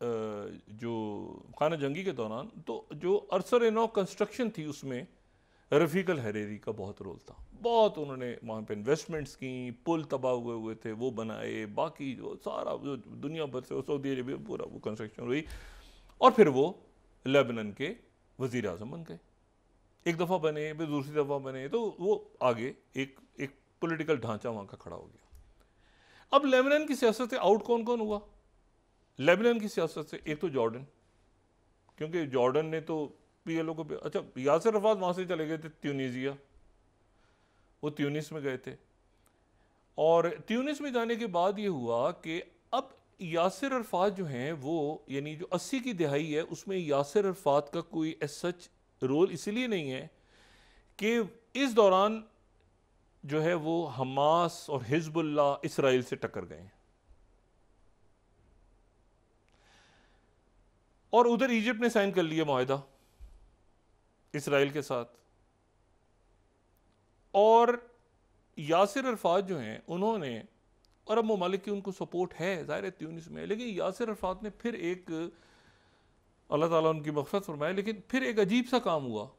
Speaker 2: जो खाना जंगी के दौरान, तो जो अरसर नौ कंस्ट्रक्शन थी उसमें रफीक अल हरैरी का बहुत रोल था। बहुत उन्होंने वहाँ पे इन्वेस्टमेंट्स की, पुल तबाह हुए थे वो बनाए, बाकी जो सारा जो दुनिया भर से सऊदी अरेबिया पूरा वो कंस्ट्रक्शन हुई। और फिर वो लेबनान के वज़ीर आज़म बन गए, एक दफ़ा बने फिर दूसरी दफ़ा बने, तो वो आगे एक पॉलिटिकल ढांचा वहाँ का खड़ा हो गया। अब लेबनान की सियासत से आउट कौन कौन हुआ? लेबनान की सियासत से एक तो जॉर्डन, क्योंकि जॉर्डन ने तो पीएलओ को, अच्छा यासिर अरफात वहाँ से चले गए थे ट्यूनीसिया, वो ट्यूनिस में गए थे। और ट्यूनिस में जाने के बाद ये हुआ कि अब यासिर अरफात जो हैं वो, यानी जो 80 की दिहाई है उसमें यासिर अरफात का कोई सच रोल इसलिए नहीं है कि इस दौरान जो है वो हमास और हिजबुल्लाह इसराइल से टक्कर गए हैं, और उधर इजिप्ट ने साइन कर लिया मुआहदा इसराइल के साथ। और यासिर अरफात जो हैं उन्होंने, अरब ममालिक की उनको सपोर्ट है ज़ाहिर है ट्यूनिस में, लेकिन यासिर अरफात ने फिर एक, अल्लाह ताला उनकी मग़फ़िरत फरमाए, लेकिन फिर एक अजीब सा काम हुआ।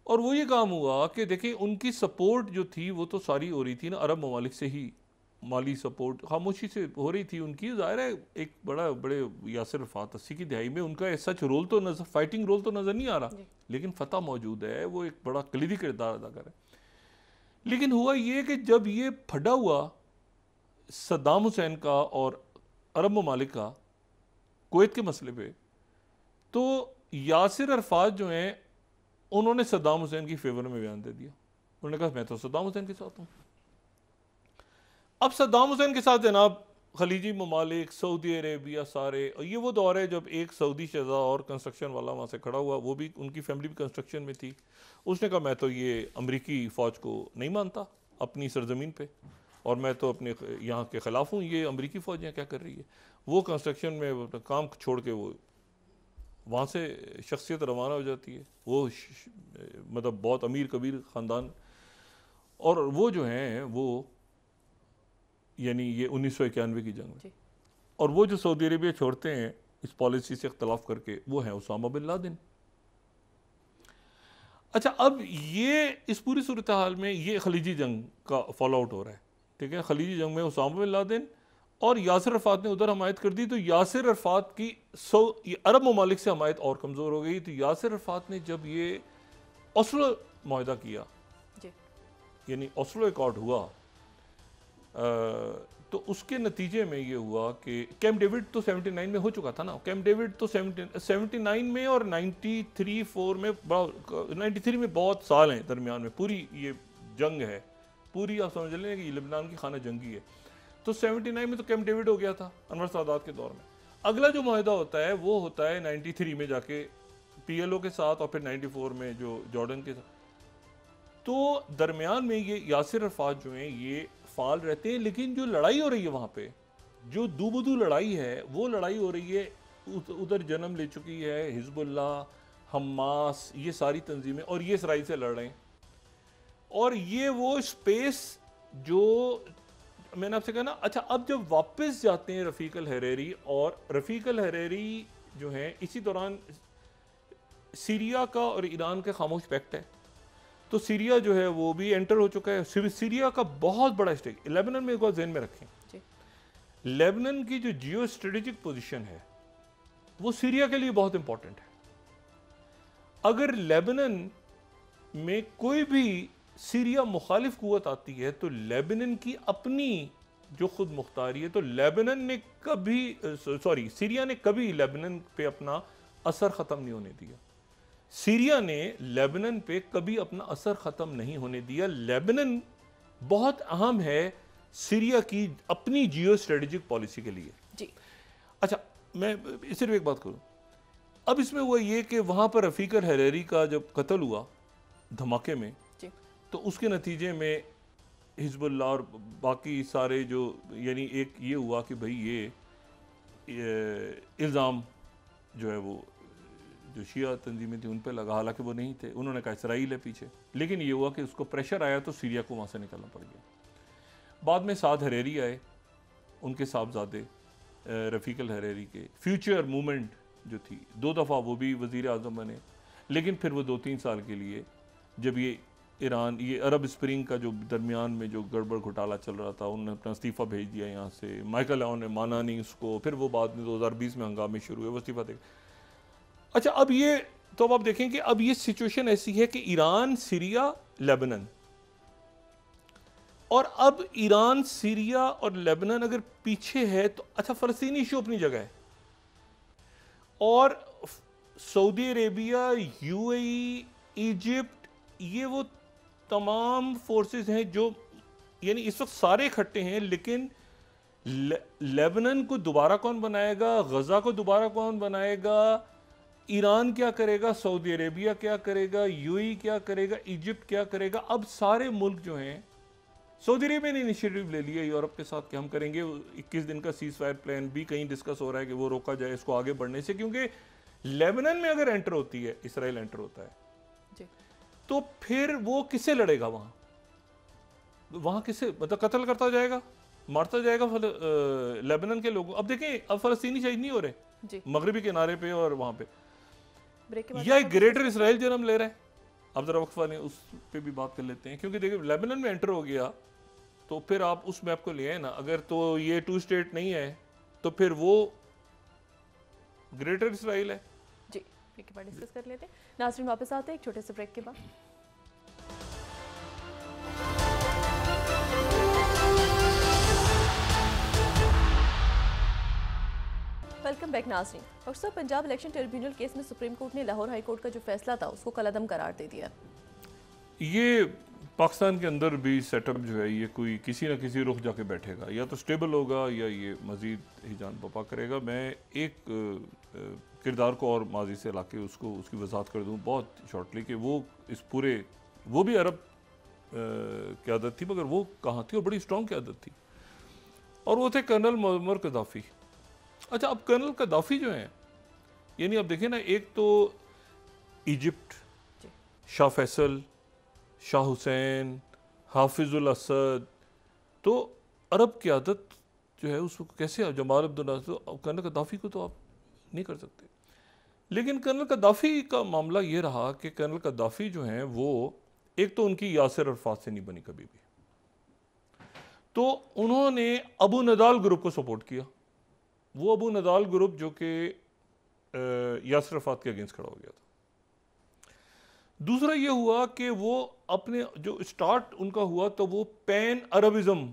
Speaker 2: और वो ये काम हुआ कि देखिए उनकी सपोर्ट जो थी वो तो सारी हो रही थी ना अरब ममालिक से ही, माली सपोर्ट खामोशी से हो रही थी उनकी। ज़ाहिर है एक बड़े यासिर अरफात 80 की दिहाई में उनका सच रोल तो नजर, फाइटिंग रोल तो नज़र नहीं आ रहा, लेकिन फतह मौजूद है, वो एक बड़ा कलीदी किरदार अदा करे। लेकिन हुआ ये कि जब ये फटा हुआ सद्दाम हुसैन का और अरब ममालिक का कुवैत के मसले पे, तो यासिर अरफात जो हैं उन्होंने सद्दाम हुसैन की फेवर में बयान दे दिया। उन्होंने कहा मैं तो सद्दाम हुसैन के साथ हूँ। अब सद्दाम हुसैन के साथ जनाब खलीजी ममालिक, सऊदी अरेबिया, सारे, और ये वो दौर है जब एक सऊदी शहज़ा और कंस्ट्रक्शन वाला वहाँ से खड़ा हुआ, वो भी उनकी फैमिली भी कंस्ट्रक्शन में थी। उसने कहा मैं तो ये अमरीकी फ़ौज को नहीं मानता अपनी सरजमीन पे, और मैं तो अपने यहाँ के ख़िलाफ़ हूँ, ये अमरीकी फ़ौज यहाँ क्या कर रही है। वो कंस्ट्रक्शन में काम छोड़ के वो वहाँ से शख्सियत रवाना हो जाती है, वो मतलब बहुत अमीर कबीर ख़ानदान, और वो जो हैं वो यानी ये 1991 की जंग में, और वो जो सऊदी अरेबिया छोड़ते हैं इस पॉलिसी से इख्तलाफ करके, वो हैं उसामा बिन लादेन। अच्छा, अब ये इस पूरी सूरत हाल में ये खलीजी जंग का फॉलो आउट हो रहा है, ठीक है। खलीजी जंग में उसामा बिन लादेन और यासिर अरफात ने उधर हमायत कर दी, तो यासिर अरफात की अरब ममालिक से हमायत और कमज़ोर हो गई। तो यासिर अरफात ने जब ये ओस्लो मुआहदा किया, यानी ओस्लो एकॉर्ड हुआ, तो उसके नतीजे में ये हुआ कि कैंप डेविड तो 79 में हो चुका था ना, कैंप डेविड तो 79 में, और 93-4 में, 93 में बहुत साल हैं दरमियान में, पूरी ये जंग है पूरी, आप समझ लें कि लेबनान की खाना जंगी है। तो 79 में तो कैंप डेविड हो गया था अनवर सादात के दौर में। अगला जो मुआहदा होता है वो होता है 93 में जाके PLO के साथ, और फिर 94 में जो जॉर्डन के साथ। तो दरमियान में ये यासिर अरफात जो हैं ये फाल रहते हैं, लेकिन जो लड़ाई हो रही है वहाँ पे, जो दूबदू लड़ाई है, वो लड़ाई हो रही है, उधर जन्म ले चुकी है हिजबुल्लाह, हमास, ये सारी तंजीमें, और ये इसराइल से लड़ रहे हैं। और ये वो स्पेस जो मैंने आपसे कहा ना। अच्छा, अब जब वापस जाते हैं रफ़ीक अल हरैरी, और रफ़ीक अल हरैरी जो हैं इसी दौरान सीरिया का और ईरान का खामोश पैक्ट है, तो सीरिया जो है वो भी एंटर हो चुका है। सीरिया का बहुत बड़ा स्टेक लेबनान में, एक बार ज़हन में रखें, लेबनान की जो जियो स्ट्रेटेजिक पोजीशन है वो सीरिया के लिए बहुत इंपॉर्टेंट है। अगर लेबनान में कोई भी सीरिया मुखालिफ कुव्वत आती है तो लेबनान की अपनी जो खुद मुख्तारी है, तो लेबनान ने कभी, सीरिया ने कभी लेबनान पे अपना असर ख़त्म नहीं होने दिया। सीरिया ने लेबनान पे कभी अपना असर ख़त्म नहीं होने दिया। लेबनान बहुत अहम है सीरिया की अपनी जियो स्ट्रेटेजिक पॉलिसी के लिए।
Speaker 1: जी।
Speaker 2: अच्छा, मैं सिर्फ एक बात करूं, अब इसमें हुआ ये कि वहाँ पर रफ़ीक अल-हरीरी का जब कत्ल हुआ धमाके में, तो उसके नतीजे में हिजबुल्लाह और बाकी सारे जो, यानी एक ये हुआ कि भाई ये इल्ज़ाम जो है वो जो शिया तंजीमें थी उन पे लगा, हालांकि वो नहीं थे, उन्होंने कहा इसराइल है पीछे, लेकिन ये हुआ कि उसको प्रेशर आया तो सीरिया को वहाँ से निकलना पड़ गया। बाद में साद हरेरी आए, उनके साहबजादे रफ़ीक अल-हरीरी के, फ्यूचर मूवमेंट जो थी 2 दफ़ा वो भी वज़ीर आज़म बने, लेकिन फिर वो 2-3 साल के लिए, जब ये ईरान, ये अरब स्प्रिंग का जो दरमियान में जो गड़बड़ घोटाला चल रहा था, उन्होंने अपना इस्तीफ़ा भेज दिया यहाँ से, माइकल आवन ने माना नहीं उसको, फिर वो बाद में 2020 में हंगामे शुरू हुए, वो इस्तीफ़ा दे। अच्छा, अब ये तो अब आप देखें कि अब ये सिचुएशन ऐसी है कि ईरान, सीरिया, लेबनान, और अब ईरान, सीरिया और लेबनान अगर पीछे है तो अच्छा, फ़लस्तीनी इशू अपनी जगह है, और सऊदी अरेबिया, यूएई, इजिप्ट, ये वो तमाम फोर्सेस हैं जो, यानी इस वक्त सारे इकट्ठे हैं, लेकिन लेबनान को दोबारा कौन बनाएगा, गजा को दोबारा कौन बनाएगा, ईरान क्या करेगा, सऊदी अरेबिया क्या करेगा, यूएई क्या करेगा, इजिप्ट क्या करेगा। अब सारे मुल्क जो हैं, सऊदी अरेबिया ने इनिशिएटिव ले लिया यूरोप के साथ कि हम करेंगे 21 दिन का सीज फायर प्लान, भी कहीं डिस्कस हो रहा है कि वो रोका जाए इसको आगे बढ़ने से, क्योंकि लेबनान में अगर एंटर होती है, इसराइल एंटर होता है जी, तो फिर वो किससे लड़ेगा वहां किससे, मतलब कत्ल करता जाएगा, मारता जाएगा लेबनान के लोगों। अब देखें, अब फलस्तीनी शहीद नहीं हो रहे मगरबी किनारे पे और वहां पे, या एक ग्रेटर इसराइल जन्म ले रहा है। अब जरा वक्फा ने उस पे भी बात कर लेते हैं, क्योंकि देखिए लेबनान में एंटर हो गया तो फिर आप उस मैप को ले आए ना, अगर तो ये 2 स्टेट नहीं है तो फिर वो ग्रेटर इसराइल है
Speaker 1: जी। ब्रेक के बाद डिस्कस कर लेते हैं। नाज़रीन वापस आते हैं एक छोटे से ब्रेक के बाद। वेलकम बैक नाज़रीन। डॉक्टर साहब, पंजाब इलेक्शन ट्रिब्यूनल केस में सुप्रीम कोर्ट ने लाहौर हाई कोर्ट का जो फैसला था उसको कलअदम करार दे दिया।
Speaker 2: ये पाकिस्तान के अंदर भी सेटअप जो है ये कोई किसी ना किसी रुख जाके बैठेगा, या तो स्टेबल होगा या ये मज़ीद ही जान बपा करेगा। मैं एक किरदार को और माजी से ला के उसको उसकी वजाहत कर दूँ बहुत शॉर्टली, कि वो इस पूरे, वो भी अरब क़यादत थी, मगर वो कहाँ थी और बड़ी स्ट्रॉन्ग क़यादत थी, और वो थे कर्नल मुअम्मर कद्दाफ़ी। अच्छा, अब कर्नल कद्दाफ़ी जो हैं, यानी अब देखें ना, एक तो इजिप्ट, शाह फैसल, शाह हुसैन, हाफिजुल असद, तो अरब क़यादत जो है उसको कैसे, जमाल अब्दुल नासिर, कर्नल कद्दाफ़ी को तो आप नहीं कर सकते। लेकिन कर्नल कद्दाफ़ी का मामला ये रहा कि कर्नल कद्दाफ़ी जो हैं वो, एक तो उनकी यासिर अरफात से नहीं बनी कभी भी, तो उन्होंने अबू नदाल ग्रुप को सपोर्ट किया। वो अबू नदाल ग्रुप जो कि यासिर अरफात के अगेंस्ट खड़ा हो गया था। दूसरा ये हुआ कि वो अपने जो स्टार्ट उनका हुआ तो वो पैन अरबिज़म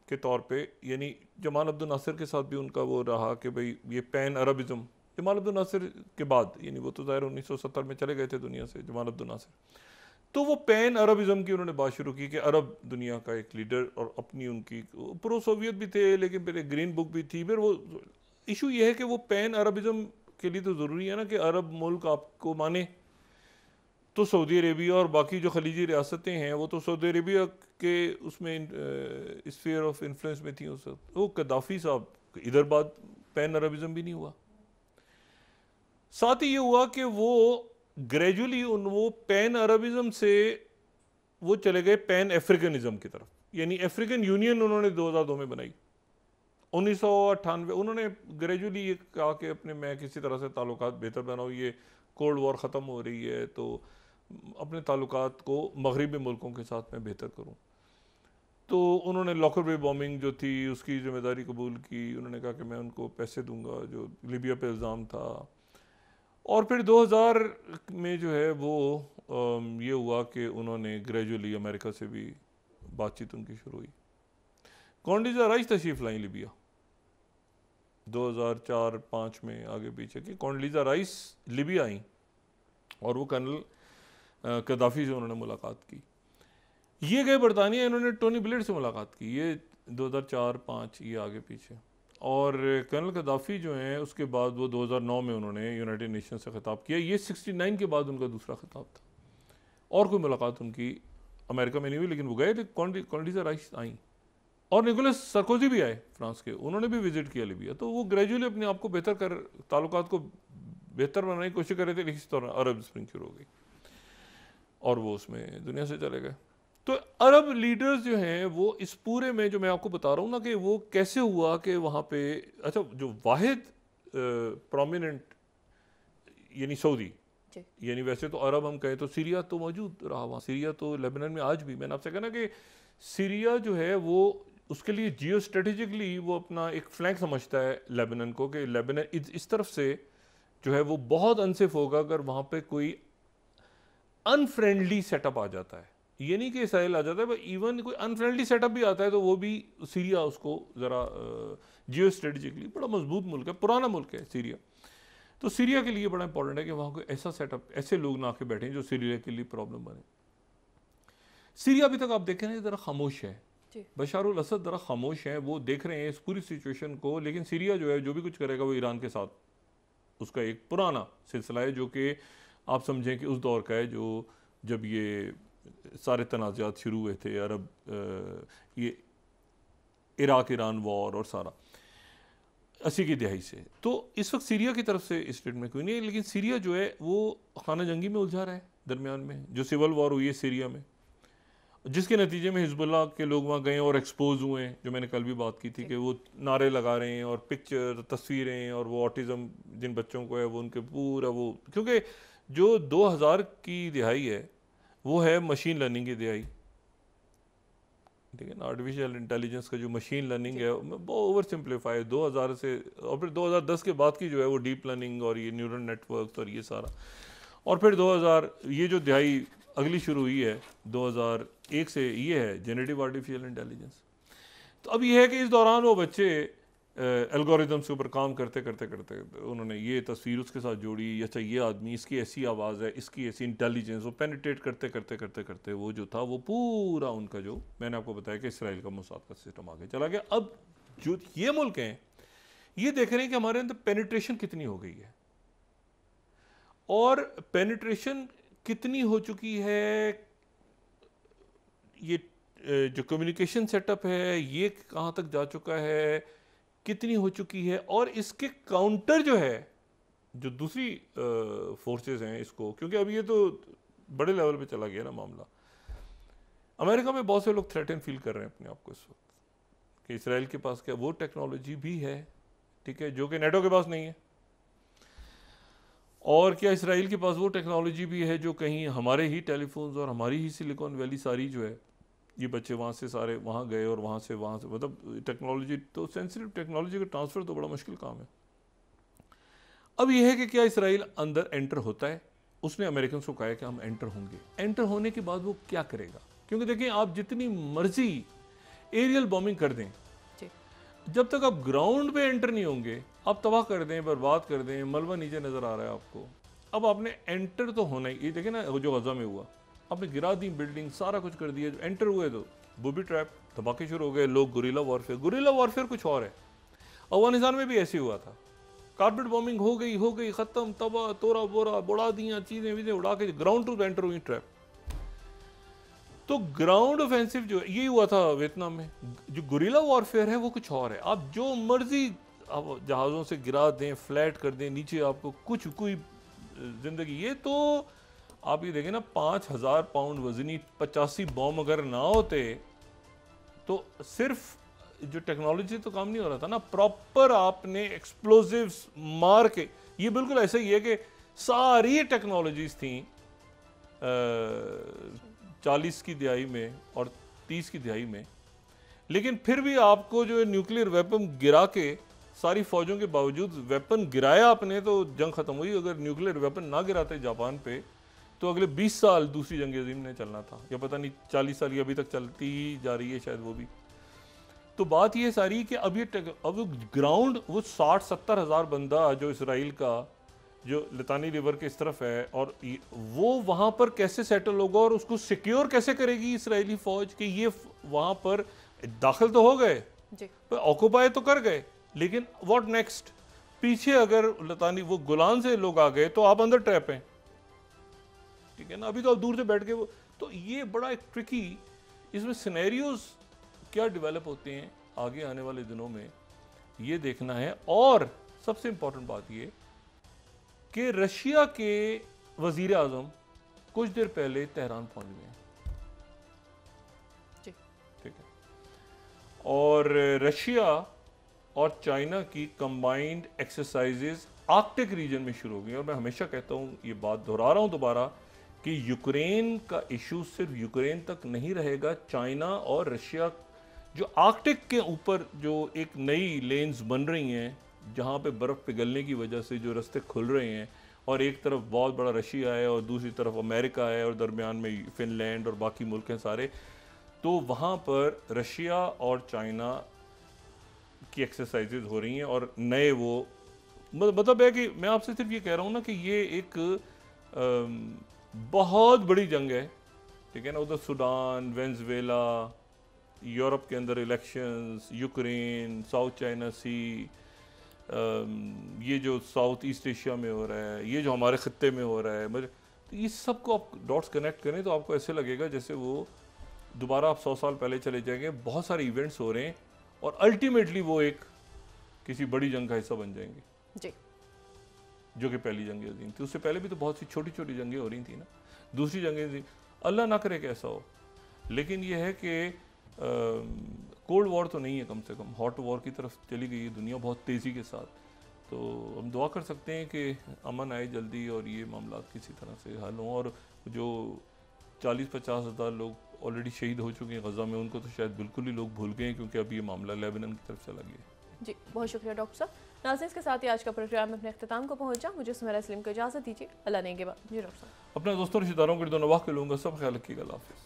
Speaker 2: के तौर पे, यानी जमाल अब्दुल नासिर के साथ भी उनका वो रहा कि भाई ये पैन अरबिज़म, जमाल अब्दुल नासिर के बाद, यानी वो तो ज़ाहिर 1970 में चले गए थे दुनिया से जमाल अब्दुल नासिर, तो वो पैन अरबिज़म की उन्होंने बात शुरू की कि अरब दुनिया का एक लीडर, और अपनी उनकी प्रो सोवियत भी थे, लेकिन फिर एक ग्रीन बुक भी थी। फिर वो इशू ये है कि वो पैन अरबिज़म के लिए तो ज़रूरी है ना कि अरब मुल्क आपको माने, तो सऊदी अरेबिया और बाकी जो खलीजी रियासतें हैं वो तो सऊदी अरेबिया के उसमें स्फीयर ऑफ इन्फ्लुएंस में थी उस वक्त। वो कद्दाफ़ी साहब इधर बाद पैन अरबिज़म भी नहीं हुआ। साथ ही ये हुआ कि वो ग्रेजुअली वो पैन अरबिज़म से वो चले गए पैन अफ्रीकनिज़म की तरफ, यानी अफ्रीकन यूनियन उन्होंने 2002 में बनाई। 1998 उन्होंने ग्रेजुअली ये कहा कि अपने मैं किसी तरह से ताल्लुकात बेहतर बनाऊँ, ये कोल्ड वॉर ख़त्म हो रही है तो अपने ताल्लुकात को मगरबी मुल्कों के साथ मैं बेहतर करूं। तो उन्होंने लॉकरबे बॉम्बिंग जो थी उसकी जिम्मेदारी कबूल की। उन्होंने कहा कि मैं उनको पैसे दूंगा जो लीबिया पे इल्ज़ाम था। और फिर 2000 में जो है वो ये हुआ कि उन्होंने ग्रेजुअली अमेरिका से भी बातचीत उनकी शुरू हुई। कॉन्डोलीज़ा राइस तशरीफ़ लाई लिबिया 2004-5 में, आगे पीछे की। कॉन्डोलीज़ा राइस लिबिया आई और वो कर्नल कद्दाफ़ी से उन्होंने मुलाकात की। ये गए बरतानिया, इन्होंने टोनी ब्लेयर से मुलाकात की। ये 2004-5 ये आगे पीछे। और कर्नल गद्दाफी जो हैं उसके बाद वो 2009 में उन्होंने यूनाइटेड नेशन से खिताब किया। ये 69 के बाद उनका दूसरा खिताब था। और कोई मुलाकात उनकी अमेरिका में नहीं हुई, लेकिन वो गए थे, कॉन्डीजा राइस आई और निकोलस सरकोजी भी आए फ्रांस के, उन्होंने भी विजिट किया लीबिया। तो वो ग्रेजुअली अपने आप को बेहतर कर, ताल्लुकात को बेहतर बनाने की कोशिश कर रहे थे, लेकिन इस तरह अरब स्प्रिंग शुरू हो गई और वो उसमें दुनिया से चले गए। तो अरब लीडर्स जो हैं वो इस पूरे में, जो मैं आपको बता रहा हूँ ना कि वो कैसे हुआ कि वहाँ पे, अच्छा जो वाहिद प्रोमिनेंट यानी सऊदी, यानी वैसे तो अरब हम कहें तो सीरिया तो मौजूद रहा वहाँ, सीरिया तो लेबनान में आज भी, मैंने आपसे कहा ना कि सीरिया जो है वो उसके लिए जियो स्ट्रेटेजिकली वो अपना एक फ्लैंक समझता है लेबनान को, कि लेबनान इस तरफ से जो है वो बहुत अनसेफ होगा अगर वहाँ पे कोई अनफ्रेंडली सेटअप आ जाता है। ये नहीं कि इसराइल आ जाता है, इवन कोई अनफ्रेंडली सेटअप भी आता है तो वो भी सीरिया उसको ज़रा जियो स्ट्रेटेजिकली बड़ा मजबूत मुल्क है, पुराना मुल्क है सीरिया। तो सीरिया के लिए बड़ा इंपॉर्टेंट है कि वहाँ कोई ऐसा सेटअप, ऐसे लोग ना आके बैठें जो सीरिया के लिए प्रॉब्लम बने। सीरिया अभी तक आप देखें ना ज़रा खामोश है, बशारुल असद ज़रा खामोश है, वो देख रहे हैं इस पूरी सिचुएशन को। लेकिन सीरिया जो है जो भी कुछ करेगा वो ईरान के साथ, उसका एक पुराना सिलसिला है जो कि आप समझें कि उस दौर का है, जो जब ये सारे तनाज़ात शुरू हुए थे, अरब ये इराक ईरान वॉर और सारा 80 की दहाई से। तो इस वक्त सीरिया की तरफ से स्टेट में कोई नहीं है, लेकिन सीरिया जो है वो खाना जंगी में उलझा रहा है दरमियान में, जो सिविल वॉर हुई है सीरिया में, जिसके नतीजे में हिजबुल्लाह के लोग वहाँ गए और एक्सपोज हुए हैं, जो मैंने कल भी बात की थी कि वो नारे लगा रहे हैं और पिक्चर तस्वीरें, और वो ऑटिज़म जिन बच्चों को है वो उनके पूरा वो, क्योंकि जो 2000 की दिहाई है वो है मशीन लर्निंग की दिहाई, ठीक है ना। आर्टिफिशियल इंटेलिजेंस का जो मशीन लर्निंग है बहुत ओवर सिंप्लीफाई, 2000 से, और फिर 2010 के बाद की जो है वो डीप लर्निंग और ये न्यूरल नेटवर्क्स और ये सारा, और फिर 2000 ये जो दिहाई अगली शुरू हुई है 2001 से, ये है जेनेटिव आर्टिफिशियल इंटेलिजेंस। तो अब ये है कि इस दौरान वो बच्चे एल्गोरिदम्स के ऊपर काम करते करते करते उन्होंने ये तस्वीर उसके साथ जोड़ी, अच्छा ये आदमी, इसकी ऐसी आवाज़ है, इसकी ऐसी इंटेलिजेंस, वो पेनिट्रेट करते करते करते करते वो जो था वो पूरा उनका, जो मैंने आपको बताया कि इसराइल का मोसाद का सिस्टम आगे चला गया। अब जो ये मुल्क हैं ये देख रहे हैं कि हमारे अंदर पेनिट्रेशन कितनी हो गई है, और पेनिट्रेशन कितनी हो चुकी है, ये जो कम्युनिकेशन सेटअप है ये कहाँ तक जा चुका है, कितनी हो चुकी है, और इसके काउंटर जो है, जो दूसरी फोर्सेस हैं इसको, क्योंकि अब ये तो बड़े लेवल पे चला गया ना मामला। अमेरिका में बहुत से लोग थ्रेटन फील कर रहे हैं अपने आप को इस वक्त कि इसराइल के पास क्या वो टेक्नोलॉजी भी है, ठीक है, जो कि नेटो के पास नहीं है, और क्या इसराइल के पास वो टेक्नोलॉजी भी है जो कहीं हमारे ही टेलीफोन्स और हमारी ही सिलिकॉन वैली सारी जो है, ये बच्चे वहाँ से सारे वहाँ गए और वहाँ से मतलब टेक्नोलॉजी, तो सेंसिटिव टेक्नोलॉजी का ट्रांसफ़र तो बड़ा मुश्किल काम है। अब यह है कि क्या इसराइल अंदर एंटर होता है, उसने अमेरिकन को कहा है कि हम एंटर होंगे, एंटर होने के बाद वो क्या करेगा, क्योंकि देखिए आप जितनी मर्जी एरियल बॉम्बिंग कर दें, जब तक आप ग्राउंड पे एंटर नहीं होंगे, आप तबाह कर दें, बर्बाद कर दें, मलबा नीचे नज़र आ रहा है आपको, अब आपने एंटर तो होना ही। ये देखें ना जो गजा में हुआ, आपने गिरा दी बिल्डिंग, सारा कुछ कर दिया, जो एंटर हुए तो बूबी ट्रैप, धमाके शुरू हो गए, लोग गुरिल्ला वॉरफेयर कुछ और है। अफगानिस्तान में भी ऐसे हुआ था, कारपेट बॉम्बिंग हो गई ख़त्म, तबाह तोरा बोरा, बुड़ा दिया चीज़ें वीज़ें उड़ा के ग्राउंड टू एंटर हुई ट्रैप। तो ग्राउंड ऑफेंसिव जो यही हुआ था वियतनाम में, जो गुरिल्ला वॉरफेयर है वो कुछ और है। आप जो मर्जी जहाज़ों से गिरा दें, फ्लैट कर दें, नीचे आपको कुछ कोई जिंदगी, ये तो आप ये देखें ना 5000 पाउंड वजनी 85 बॉम्ब अगर ना होते तो सिर्फ जो टेक्नोलॉजी तो काम नहीं हो रहा था ना, प्रॉपर आपने एक्सप्लोजिव्स मार के, ये बिल्कुल ऐसा ही है कि सारी टेक्नोलॉजीज थी 40 की दिहाई में और 30 की दिहाई में, लेकिन फिर भी आपको जो न्यूक्लियर वेपन गिरा के, सारी फौजों के बावजूद वेपन गिराया आपने तो जंग खत्म हुई। अगर न्यूक्लियर वेपन ना गिराते जापान पे तो अगले 20 साल दूसरी जंग अजीम ने चलना था, या पता नहीं 40 साल की अभी तक चलती ही जा रही है शायद वो भी। तो बात ये सारी कि अब ग्राउंड वो 60-70 हज़ार बंदा जो इसराइल का जो लितानी रिवर के इस तरफ है, और वो वहाँ पर कैसे सेटल होगा और उसको सिक्योर कैसे करेगी इसराइली फौज कि ये वहाँ पर दाखिल तो हो गए, पर ऑक्युपाई तो कर गए, लेकिन व्हाट नेक्स्ट? पीछे अगर लतानी वो गुलान से लोग आ गए तो आप अंदर ट्रैप हैं, ठीक है ना। अभी तो आप दूर से बैठ के वो, तो ये बड़ा एक ट्रिकी, इसमें सिनेरियोज क्या डेवलप होते हैं आगे आने वाले दिनों में, ये देखना है। और सबसे इंपॉर्टेंट बात ये कि रशिया के वजीर आजम कुछ देर पहले तेहरान पहुंच गए, ठीक है। और रशिया और चाइना की कंबाइंड एक्सरसाइजेज आर्कटिक रीजन में शुरू हो गई। और मैं हमेशा कहता हूं, ये बात दोहरा रहा हूं दोबारा, कि यूक्रेन का इशू सिर्फ यूक्रेन तक नहीं रहेगा। चाइना और रशिया जो आर्कटिक के ऊपर जो एक नई लेन्स बन रही हैं, जहां पे बर्फ पिघलने की वजह से जो रास्ते खुल रहे हैं, और एक तरफ बहुत बड़ा रशिया है और दूसरी तरफ अमेरिका है और दरमियान में फिनलैंड और बाकी मुल्क हैं सारे, तो वहाँ पर रशिया और चाइना की एक्सरसाइजेज हो रही हैं। और नए वो मतलब है कि मैं आपसे सिर्फ ये कह रहा हूँ ना कि ये एक बहुत बड़ी जंग है, ठीक है ना। उधर सूडान, वेनेजुएला, यूरोप के अंदर इलेक्शंस, यूक्रेन, साउथ चाइना सी, ये जो साउथ ईस्ट एशिया में हो रहा है, ये जो हमारे खत्ते में हो रहा है, तो ये सब को आप डॉट्स कनेक्ट करें तो आपको ऐसे लगेगा जैसे वो दोबारा आप 100 साल पहले चले जाएंगे। बहुत सारे इवेंट्स हो रहे हैं और अल्टीमेटली वो एक किसी बड़ी जंग का हिस्सा बन जाएंगे
Speaker 1: जी,
Speaker 2: जो कि पहली जंग अजीम थी। उससे पहले भी तो बहुत सी छोटी छोटी जंगें हो रही थी ना, दूसरी जंगें थी। अल्लाह ना करे कि ऐसा हो, लेकिन यह है कि कोल्ड वॉर तो नहीं है, कम से कम हॉट वॉर की तरफ चली गई है दुनिया बहुत तेज़ी के साथ। तो हम दुआ कर सकते हैं कि अमन आए जल्दी और ये मामला किसी तरह से हल हों। और जो 40-50 हज़ार लोग ऑलरेडी शहीद हो चुके हैं गज़ा में, उनको तो शायद बिल्कुल ही लोग भूल गए हैं, क्योंकि अब ये मामला लेबनान की तरफ चला गया।
Speaker 1: जी बहुत शुक्रिया डॉक्टर साहब। नाज़रीन, इसके साथ ही आज का प्रोग्राम अपने अख्ताम को पहुंचा। मुझे सुमेरा सलीम को इजाज़त दीजिए। अल्लाह ने के बाद जी डॉक्टर साहब।
Speaker 2: अपने दोस्तों रिश्तेदारों को दो नवाह के लूँगा। सब ख्याल रखिएगा। अल्लाह हाफ़िज़।